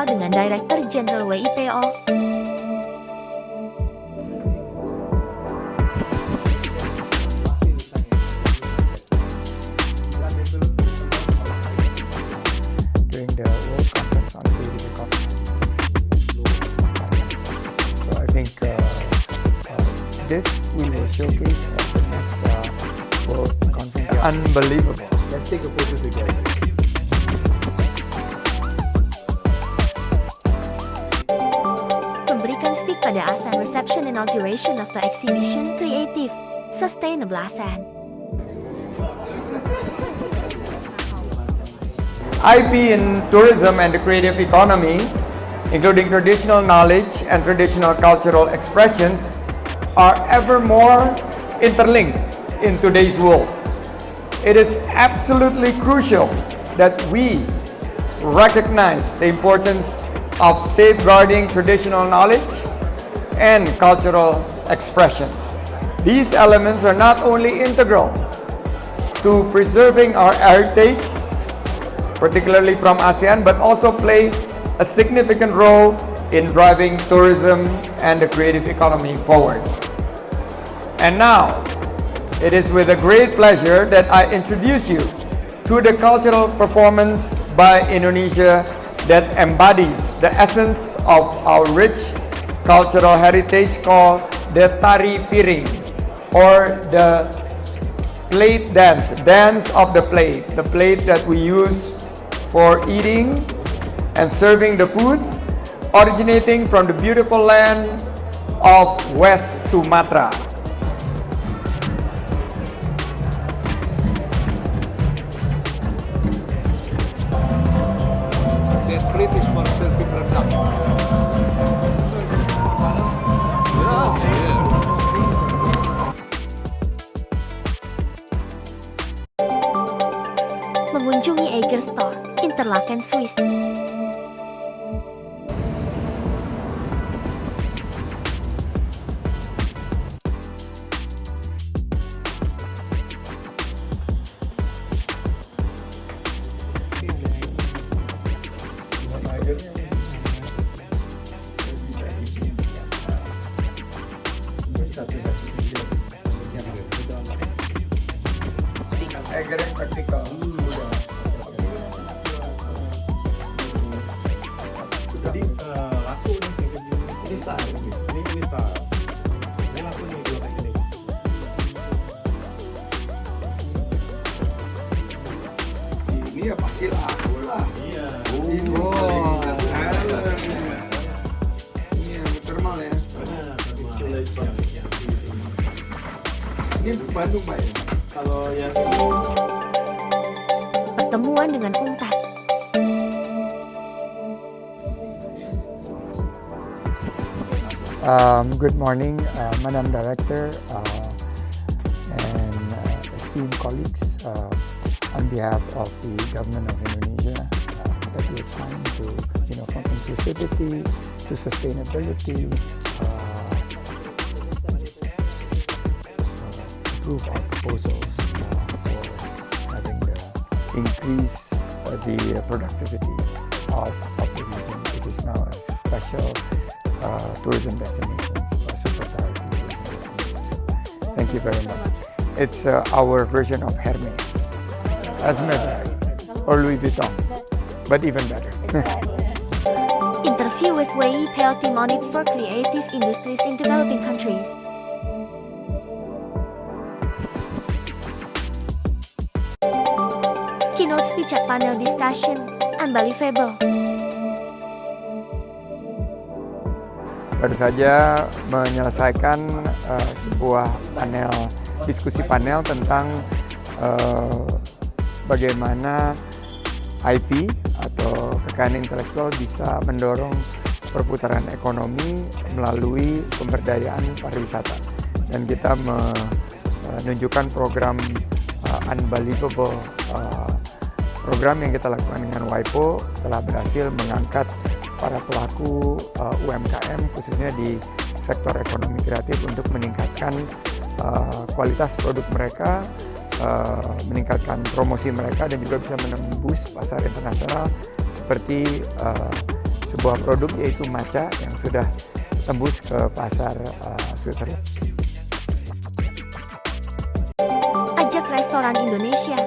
bersama dengan Director General WIPO. During the World Conference on Creative Economy. So I think this we will showcase at the next World Conference. Unbelievable. Let's take a photo together. Memberikan speak pada ASEAN Reception Inauguration of the Exhibition Creative, Sustainable ASEAN. IP in tourism and the creative economy, including traditional knowledge and traditional cultural expressions, are ever more interlinked in today's world. It is absolutely crucial that we recognize the importance of safeguarding traditional knowledge and cultural expressions. These elements are not only integral to preserving our heritage, particularly from ASEAN, but also play a significant role in driving tourism and the creative economy forward. And now, it is with a great pleasure that I introduce you to the cultural performance by Indonesia that embodies the essence of our rich cultural heritage called the Tari Piring, or the plate dance, dance of the plate that we use for eating and serving the food, originating from the beautiful land of West Sumatra. The plate is for serving rendang. Mengunjungi Eiger Store, Interlaken, Swiss. Eiger praktikal. Jadi laku nih kayak gini. Ini style. Ini style. Ini laku nih dua kayak gini. Ini ya pasti laku lah. Iya. Ini thermal ya. Ini Bandung Pak ya? Kalau yang Pertemuan dengan UNTAD. Good morning, Madam Director and esteemed colleagues. On behalf of the Government of Indonesia, that we are trying to, from inclusivity to sustainability, approve our proposals for having increase the productivity of the region. It is now a special tourism destination, super priority tourism destination. Thank you very much. It's our version of Hermes, Hermes or Louis Vuitton, but even better. Interview with WIPO Team on it for creative industries in developing countries. Keynote speech at panel discussion, Unbelievable. Baru saja menyelesaikan sebuah diskusi panel tentang bagaimana IP atau kekayaan intelektual bisa mendorong perputaran ekonomi melalui pemberdayaan pariwisata. Dan kita menunjukkan program Unbelievable, program yang kita lakukan dengan WIPO telah berhasil mengangkat para pelaku UMKM khususnya di sektor ekonomi kreatif untuk meningkatkan kualitas produk mereka, meningkatkan promosi mereka, dan juga bisa menembus pasar internasional seperti sebuah produk yaitu matcha yang sudah tembus ke pasar Switzerland. Ajak restoran Indonesia.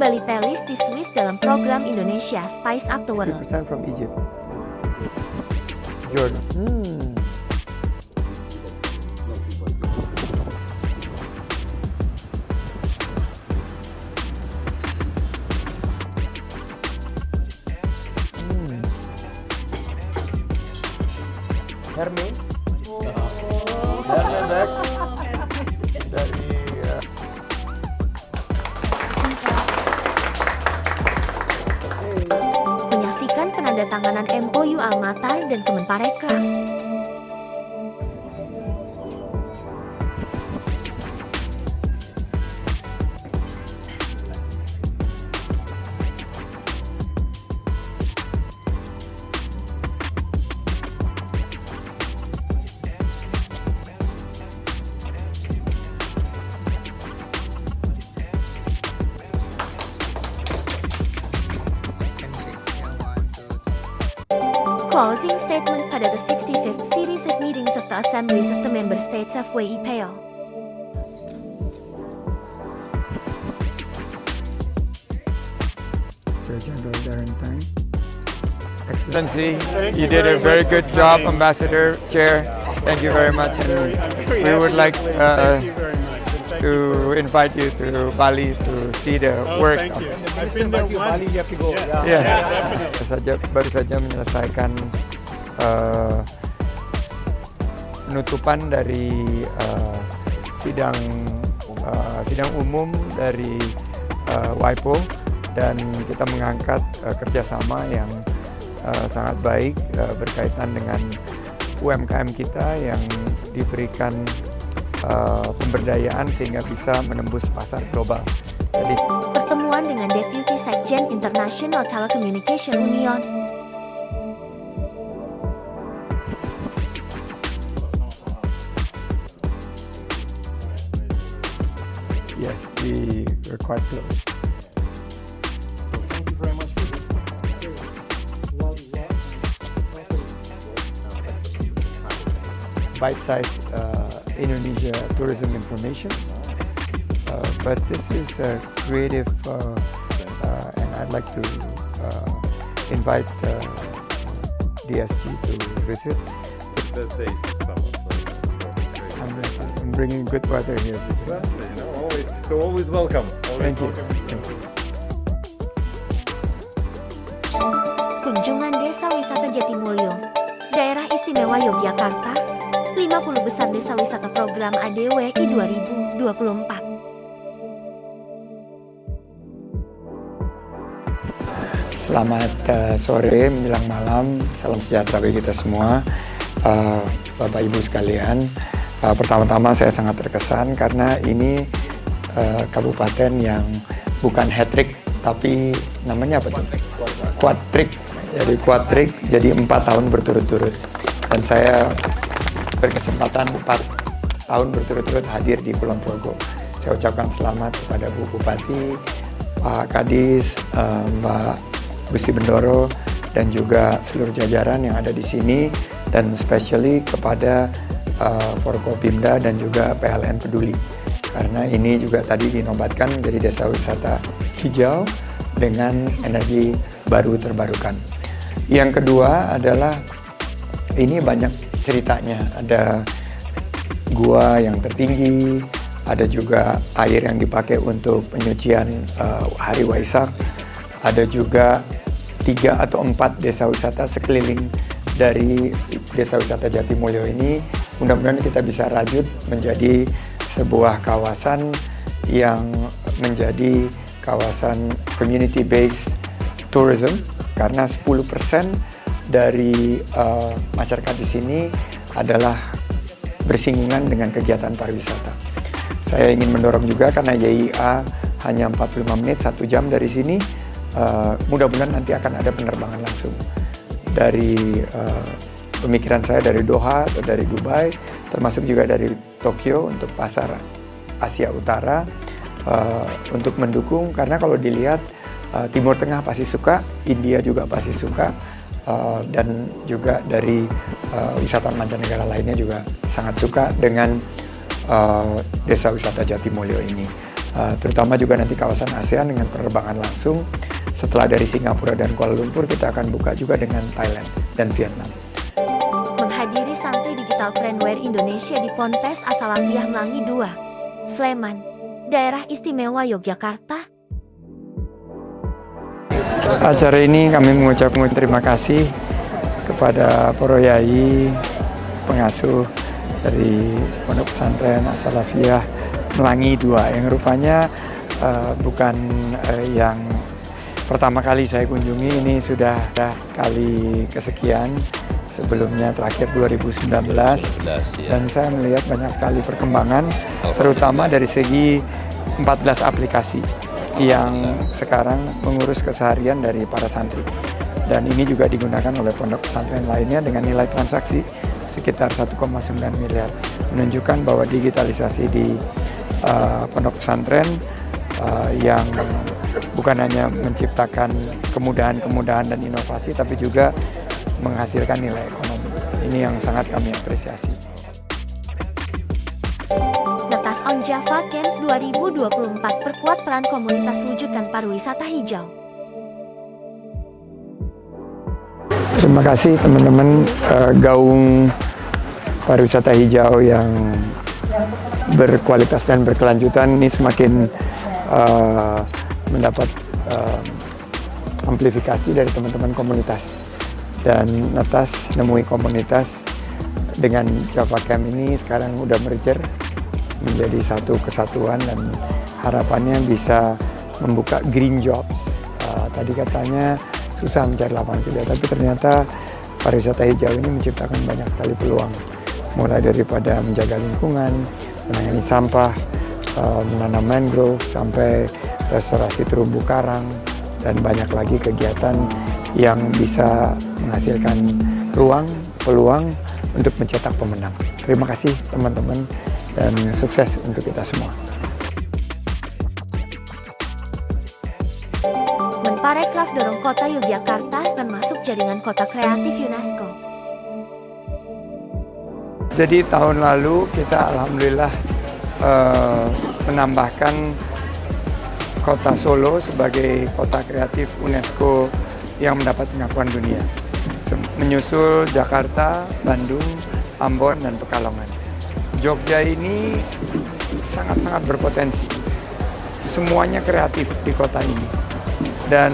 Bali Palace di Swiss dalam program Indonesia Spice Up the World. 3% from Egypt. Jordan. Hermi. Hermi back. Dari Menyaksikan penandatanganan MOU Almatar dan Kemenparekraf. Closing statement pada the 65th series of meetings of the assemblies of the member states of WIPO. General Darentine. Excellency, you did a very good job, Ambassador, Chair. Thank you very much. And we would like Thank you very much. And thank you to for- invite you to Bali to see the Oh, work. thank you. I've been there once. Yeah. Definitely. Baru saja menyelesaikan penutupan dari sidang umum dari WIPO, dan kita mengangkat kerjasama yang sangat baik berkaitan dengan UMKM kita yang diberikan pemberdayaan sehingga bisa menembus pasar global. Jadi Pertemuan dengan Deputy Sekjen International Telecommunication Union. yes, we were quite close. Thank you very much for this. Bite-sized Indonesia tourism information, but this is a creative, and I'd like to invite DSG to visit. Thursday is summer, so I'm bringing good weather here. always welcome. Thank you. Kunjungan Desa Wisata Jatimulyo, Daerah Istimewa Yogyakarta, 50 besar desa wisata program ADWI 2024. Selamat sore menjelang malam, salam sejahtera bagi kita semua, Bapak Ibu sekalian. Pertama-tama saya sangat terkesan karena ini kabupaten yang bukan hat-trick tapi namanya apa tuh? Quad-trick. Jadi quad-trick, jadi 4 tahun berturut-turut. Dan saya berkesempatan 4 tahun berturut-turut hadir di Kulon Progo. Saya ucapkan selamat kepada Bu Bupati, Pak Kadis, Mbak Gusti Bendoro, dan juga seluruh jajaran yang ada di sini, dan especially kepada Forkopimda dan juga PLN Peduli. Karena ini juga tadi dinobatkan menjadi desa wisata hijau dengan energi baru terbarukan. Yang kedua adalah ini banyak ceritanya, ada gua yang tertinggi, ada juga air yang dipakai untuk penyucian hari Waisak, ada juga 3 atau 4 desa wisata sekeliling dari desa wisata Jatimulyo ini. Mudah-mudahan kita bisa rajut menjadi sebuah kawasan yang menjadi kawasan community based tourism, karena 10% dari masyarakat di sini adalah bersinggungan dengan kegiatan pariwisata. Saya ingin mendorong juga karena YIA hanya 45 menit, 1 jam dari sini. Mudah-mudahan nanti akan ada penerbangan langsung dari pemikiran saya dari Doha atau dari Dubai, termasuk juga dari Tokyo untuk pasar Asia Utara, untuk mendukung, karena kalau dilihat Timur Tengah pasti suka, India juga pasti suka, dan juga dari wisatawan mancanegara lainnya juga sangat suka dengan desa wisata Jatimulyo ini. Terutama juga nanti kawasan ASEAN dengan penerbangan langsung. Setelah dari Singapura dan Kuala Lumpur, kita akan buka juga dengan Thailand dan Vietnam. Menghadiri Santai Digital Friendware Indonesia di Ponpes As-Salafiyah Melangi 2, Sleman, Daerah Istimewa Yogyakarta. Acara ini kami mengucapkan terima kasih kepada para yai, pengasuh dari Pondok Pesantren As-Salafiyah Melangi 2 yang rupanya bukan yang pertama kali saya kunjungi, ini sudah kali kesekian. Sebelumnya terakhir 2019 dan saya melihat banyak sekali perkembangan, terutama dari segi 14 aplikasi yang sekarang mengurus keseharian dari para santri. Dan ini juga digunakan oleh pondok pesantren lainnya dengan nilai transaksi sekitar 1,9 miliar. Menunjukkan bahwa digitalisasi di pondok pesantren yang bukan hanya menciptakan kemudahan-kemudahan dan inovasi, tapi juga menghasilkan nilai ekonomi. Ini yang sangat kami apresiasi. Netas on Java Camp 2024 perkuat peran komunitas wujudkan pariwisata hijau. Terima kasih teman-teman gaung pariwisata hijau yang berkualitas dan berkelanjutan ini semakin mendapat amplifikasi dari teman-teman komunitas, dan Netas nemui komunitas dengan Java Camp ini sekarang udah merger menjadi satu kesatuan dan harapannya bisa membuka green jobs. Tadi katanya susah mencari lapangan kerja, tapi ternyata pariwisata hijau ini menciptakan banyak sekali peluang, mulai daripada menjaga lingkungan, menangani sampah, menanam mangrove, sampai restorasi terumbu karang, dan banyak lagi kegiatan yang bisa menghasilkan ruang, peluang untuk mencetak pemenang. Terima kasih teman-teman dan sukses untuk kita semua. Menparekraf dorong kota Yogyakarta akan masuk jaringan kota kreatif UNESCO. Jadi tahun lalu kita alhamdulillah menambahkan kota Solo sebagai kota kreatif UNESCO yang mendapat pengakuan dunia, menyusul Jakarta, Bandung, Ambon, dan Pekalongan. Jogja ini sangat-sangat berpotensi. Semuanya kreatif di kota ini. Dan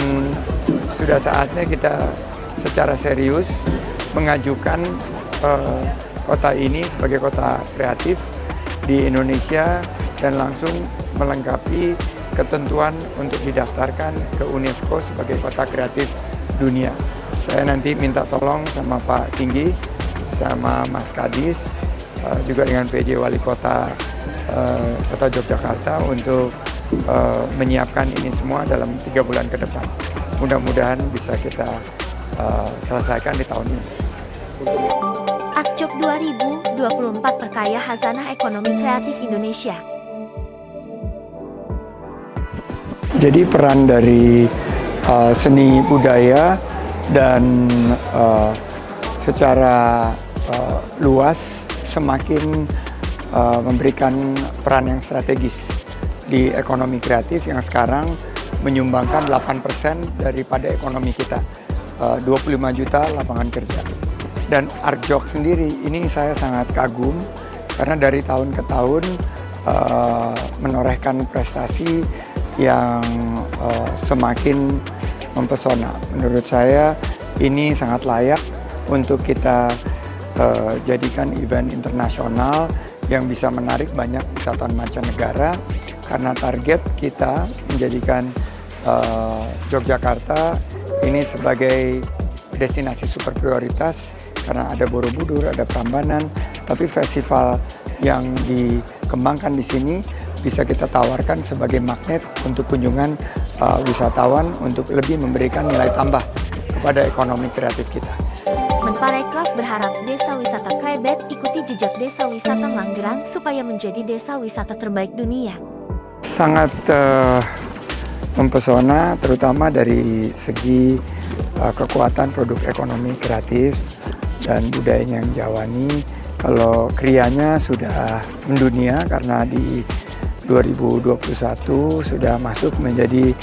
sudah saatnya kita secara serius mengajukan kota ini sebagai kota kreatif di Indonesia dan langsung melengkapi ketentuan untuk didaftarkan ke UNESCO sebagai kota kreatif dunia. Saya nanti minta tolong sama Pak Singgi, sama Mas Kadis, juga dengan PJ Wali Kota Kota Yogyakarta untuk menyiapkan ini semua dalam 3 bulan ke depan. Mudah-mudahan bisa kita selesaikan di tahun ini. Akjok 2024 perkaya hazanah ekonomi kreatif Indonesia. Jadi peran dari seni budaya dan secara luas semakin memberikan peran yang strategis di ekonomi kreatif yang sekarang menyumbangkan 8% daripada ekonomi kita, 25 juta lapangan kerja. Dan Akjok sendiri ini saya sangat kagum karena dari tahun ke tahun menorehkan prestasi yang semakin mempesona. Menurut saya ini sangat layak untuk kita jadikan event internasional yang bisa menarik banyak wisatawan mancanegara, karena target kita menjadikan Yogyakarta ini sebagai destinasi super prioritas karena ada Borobudur, ada Prambanan, tapi festival yang dikembangkan di sini bisa kita tawarkan sebagai magnet untuk kunjungan wisatawan untuk lebih memberikan nilai tambah kepada ekonomi kreatif kita. Menparekraf berharap Desa Wisata Krebet ikuti jejak Desa Wisata Manggarai supaya menjadi desa wisata terbaik dunia. Sangat mempesona, terutama dari segi kekuatan produk ekonomi kreatif dan budayanya yang Jawani. Kalau krianya sudah mendunia karena di 2021 sudah masuk menjadi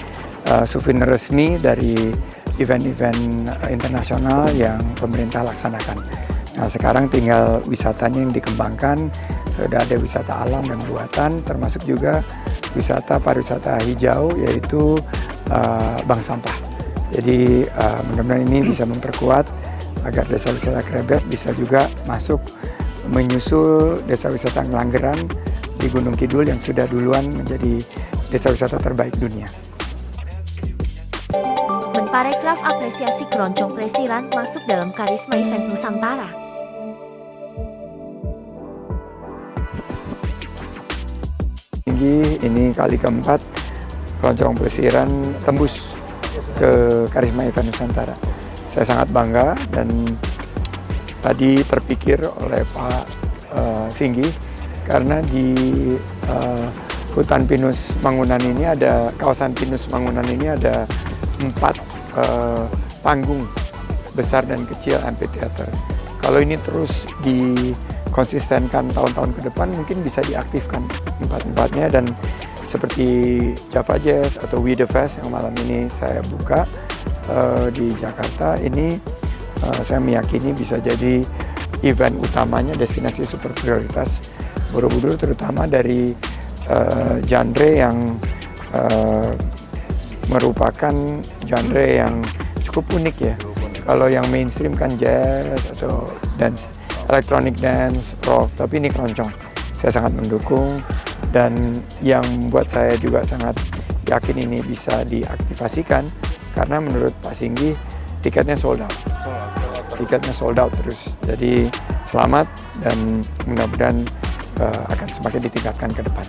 souvenir resmi dari event-event internasional yang pemerintah laksanakan. Nah, sekarang tinggal wisatanya yang dikembangkan. Sudah ada wisata alam dan buatan, termasuk juga wisata pariwisata hijau, yaitu bank sampah. Jadi mudah-mudahan ini bisa memperkuat agar desa wisata Krebet bisa juga masuk menyusul desa wisata Ngelanggeran di Gunung Kidul yang sudah duluan menjadi desa wisata terbaik dunia. Menparekraf apresiasi keroncong plesiran masuk dalam karisma event Nusantara. Tinggi ini kali keempat keroncong plesiran tembus ke karisma event Nusantara. Saya sangat bangga dan tadi terpikir oleh Pak Singgi karena di hutan pinus Mangunan ini ada kawasan pinus Mangunan ini ada 4 panggung besar dan kecil amphitheater. Kalau ini terus dikonsistenkan tahun-tahun ke depan mungkin bisa diaktifkan empat-empatnya, dan seperti Java Jazz atau We The Fest yang malam ini saya buka di Jakarta ini, saya meyakini bisa jadi event utamanya destinasi super prioritas Borobudur, terutama dari genre yang merupakan genre yang cukup unik ya. Kalau yang mainstream kan jazz atau dance, electronic dance, rock, tapi ini keroncong. Saya sangat mendukung, dan yang membuat saya juga sangat yakin ini bisa diaktifasikan karena menurut Pak Singgi tiketnya sold out. Tiketnya sold out terus. Jadi selamat dan mudah-mudahan akan semakin ditingkatkan ke depan.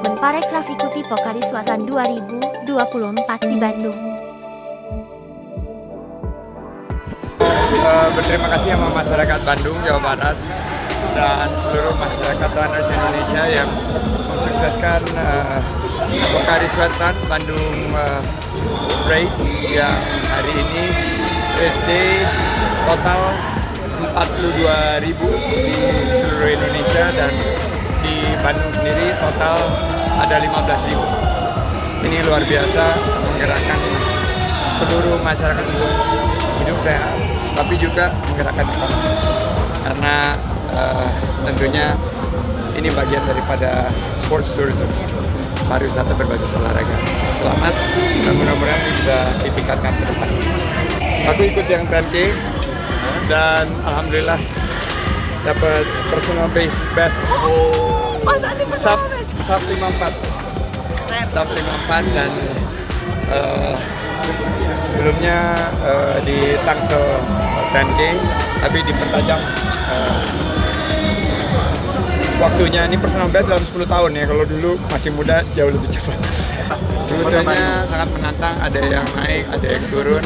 Menparekraf ikuti Pokariswatan 2024 di Bandung. Berterima kasih sama masyarakat Bandung, Jawa Barat, dan seluruh masyarakat Runners Indonesia yang mensukseskan Pokariswatan Bandung Race yang hari ini race day total 42.000 di seluruh Indonesia, dan di Bandung sendiri total ada 15.000. Ini luar biasa, menggerakkan seluruh masyarakat untuk hidup sehat, tapi juga menggerakkan ekonomi. Karena tentunya ini bagian daripada sports tourism, pariwisata berbasis olahraga. Selamat, dan mudah-mudahan ini bisa ditingkatkan ke depan. Aku ikut yang 10K dan alhamdulillah dapat personal best sub 54 dan sebelumnya di Tangsel 10K, tapi dipertajam waktunya. Ini personal best dalam 10 tahun ya, kalau dulu masih muda jauh lebih cepat. Rutenya sangat menantang, ada yang naik, ada yang turun,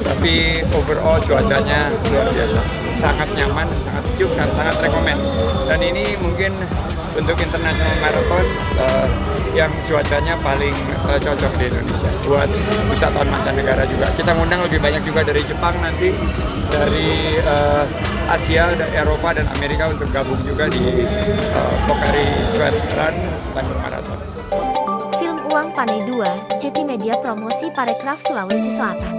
tapi overall cuacanya luar biasa, sangat nyaman, sangat sejuk, dan sangat rekomend. Dan ini mungkin untuk international marathon yang cuacanya paling cocok di Indonesia buat wisatawan mancanegara juga. Kita ngundang lebih banyak juga dari Jepang nanti, dari Asia, dari Eropa dan Amerika untuk gabung juga di Pokariswatan Bandung Marathon. Film Uang Panai 2, Jeti Media Promosi Parekraf Sulawesi Selatan.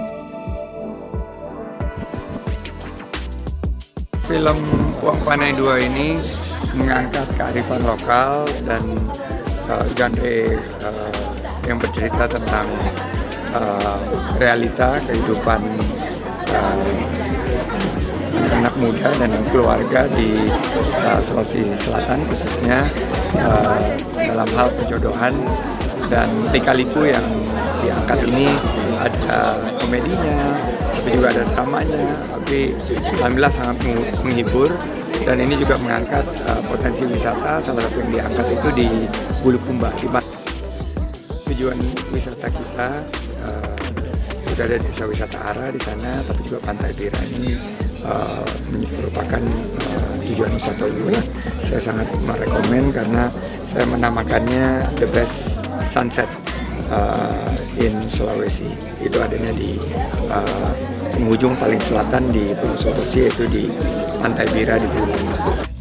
Film Uang Panai 2 ini mengangkat kearifan lokal dan genre yang bercerita tentang realita kehidupan anak muda dan keluarga di Sulawesi Selatan, khususnya dalam hal perjodohan. Dan lika-liku yang diangkat ini ada komedinya, tapi juga ada dramanya, tapi alhamdulillah sangat menghibur. Dan ini juga mengangkat potensi wisata. Salah satu yang diangkat itu di Bulukumba. Tujuan wisata kita sudah ada desa wisata Ara di sana, tapi juga Pantai Tira ini merupakan tujuan wisata unggulan. Saya sangat merekomen karena saya menamakannya the best sunset in Sulawesi. Itu adanya di penghujung paling selatan di Pulau Sulawesi, yaitu di Pantai Bira di Pulau.